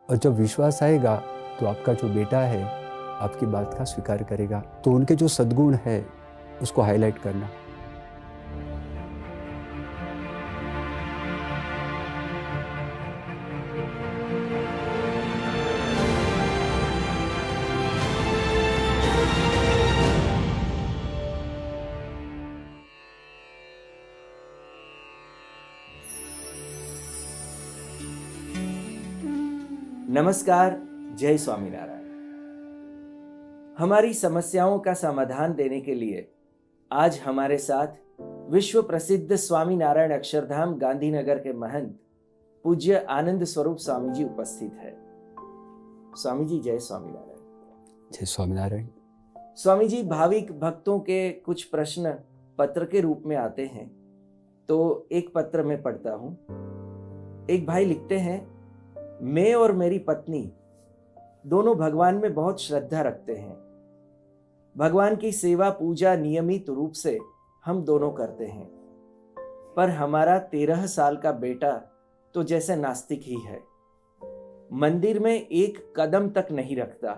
और जब विश्वास आएगा तो आपका जो बेटा है आपकी बात का स्वीकार करेगा। तो उनके जो सद्गुण है उसको हाईलाइट करना। नमस्कार, जय स्वामीनारायण। हमारी समस्याओं का समाधान देने के लिए आज हमारे साथ विश्व प्रसिद्ध स्वामीनारायण अक्षरधाम गांधीनगर के महंत पूज्य आनंद स्वरूप स्वामी जी उपस्थित है। स्वामी जी, जय स्वामीनारायण। जय स्वामीनारायण। स्वामी जी, भाविक भक्तों के कुछ प्रश्न पत्र के रूप में आते हैं, तो एक पत्र में पढ़ता हूं। एक भाई लिखते हैं, मैं और मेरी पत्नी दोनों भगवान में बहुत श्रद्धा रखते हैं। भगवान की सेवा पूजा नियमित रूप से हम दोनों करते हैं, पर हमारा 13 साल का बेटा तो जैसे नास्तिक ही है। मंदिर में एक कदम तक नहीं रखता।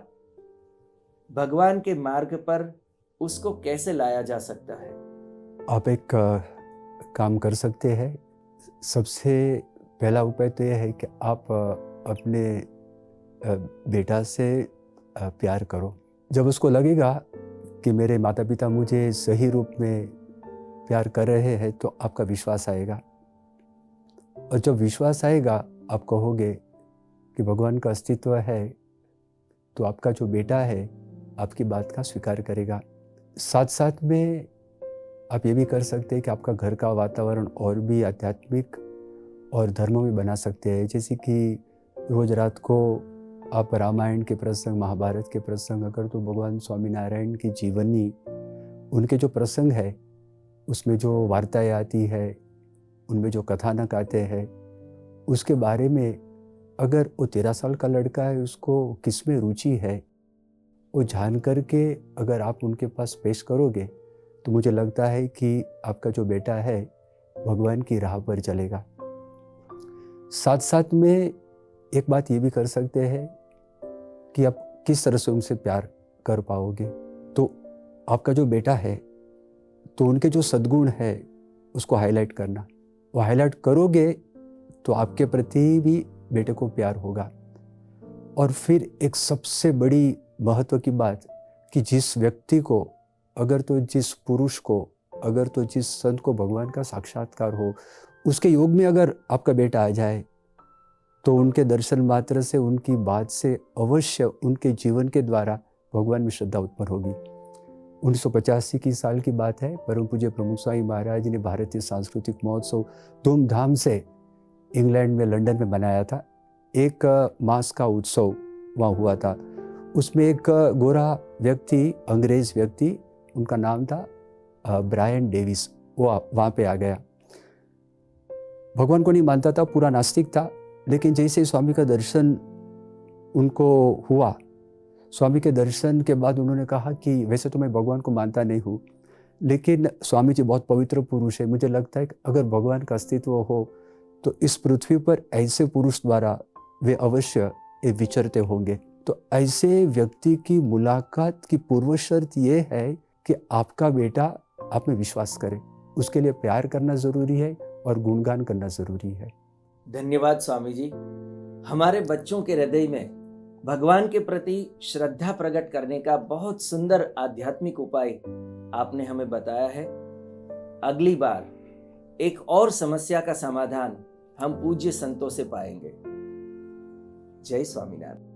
भगवान के मार्ग पर उसको कैसे लाया जा सकता है? आप एक काम कर सकते हैं। सबसे पहला उपाय तो यह है कि आप अपने बेटा से प्यार करो। जब उसको लगेगा कि मेरे माता पिता मुझे सही रूप में प्यार कर रहे हैं तो आपका विश्वास आएगा। और जब विश्वास आएगा आप कहोगे कि भगवान का अस्तित्व है, तो आपका जो बेटा है आपकी बात का स्वीकार करेगा। साथ साथ में आप ये भी कर सकते हैं कि आपका घर का वातावरण और भी आध्यात्मिक और धर्म में बना सकते हैं। जैसे कि रोज रात को आप रामायण के प्रसंग, महाभारत के प्रसंग, अगर तो भगवान स्वामीनारायण की जीवनी, उनके जो प्रसंग है उसमें जो वार्ताएं आती है, उनमें जो कथानक आते हैं, उसके बारे में अगर वो 13 साल का लड़का है, उसको किस में रुचि है, वो जान करके अगर आप उनके पास पेश करोगे तो मुझे लगता है कि आपका जो बेटा है भगवान की राह पर चलेगा। साथ साथ में एक बात ये भी कर सकते हैं कि आप किस तरह से उनसे प्यार कर पाओगे। तो आपका जो बेटा है तो उनके जो सद्गुण है उसको हाईलाइट करना। वो हाईलाइट करोगे तो आपके प्रति भी बेटे को प्यार होगा। और फिर एक सबसे बड़ी महत्व की बात कि जिस व्यक्ति को, अगर तो जिस पुरुष को, अगर तो जिस संत को भगवान का साक्षात्कार हो, उसके योग में अगर आपका बेटा आ जाए तो उनके दर्शन मात्र से, उनकी बात से अवश्य उनके जीवन के द्वारा भगवान में श्रद्धा उत्पन्न होगी। 1985 की साल की बात है। परम पूज्य प्रमुख स्वामी महाराज ने भारतीय सांस्कृतिक महोत्सव धूमधाम से इंग्लैंड में, लंदन में मनाया था। एक मास का उत्सव वहाँ हुआ था। उसमें एक गोरा व्यक्ति, अंग्रेज व्यक्ति, उनका नाम था ब्रायन डेविस, वो वहाँ पे आ गया। भगवान को नहीं मानता था, पूरा नास्तिक था। लेकिन जैसे स्वामी का दर्शन उनको हुआ, स्वामी के दर्शन के बाद उन्होंने कहा कि वैसे तो मैं भगवान को मानता नहीं हूँ, लेकिन स्वामी जी बहुत पवित्र पुरुष है। मुझे लगता है कि अगर भगवान का अस्तित्व हो तो इस पृथ्वी पर ऐसे पुरुष द्वारा वे अवश्य विचरते होंगे। तो ऐसे व्यक्ति की मुलाकात की पूर्व शर्त ये है कि आपका बेटा आप में विश्वास करे। उसके लिए प्यार करना ज़रूरी है और गुणगान करना ज़रूरी है। धन्यवाद स्वामी जी। हमारे बच्चों के हृदय में भगवान के प्रति श्रद्धा प्रकट करने का बहुत सुंदर आध्यात्मिक उपाय आपने हमें बताया है। अगली बार एक और समस्या का समाधान हम पूज्य संतों से पाएंगे। जय स्वामीनारायण।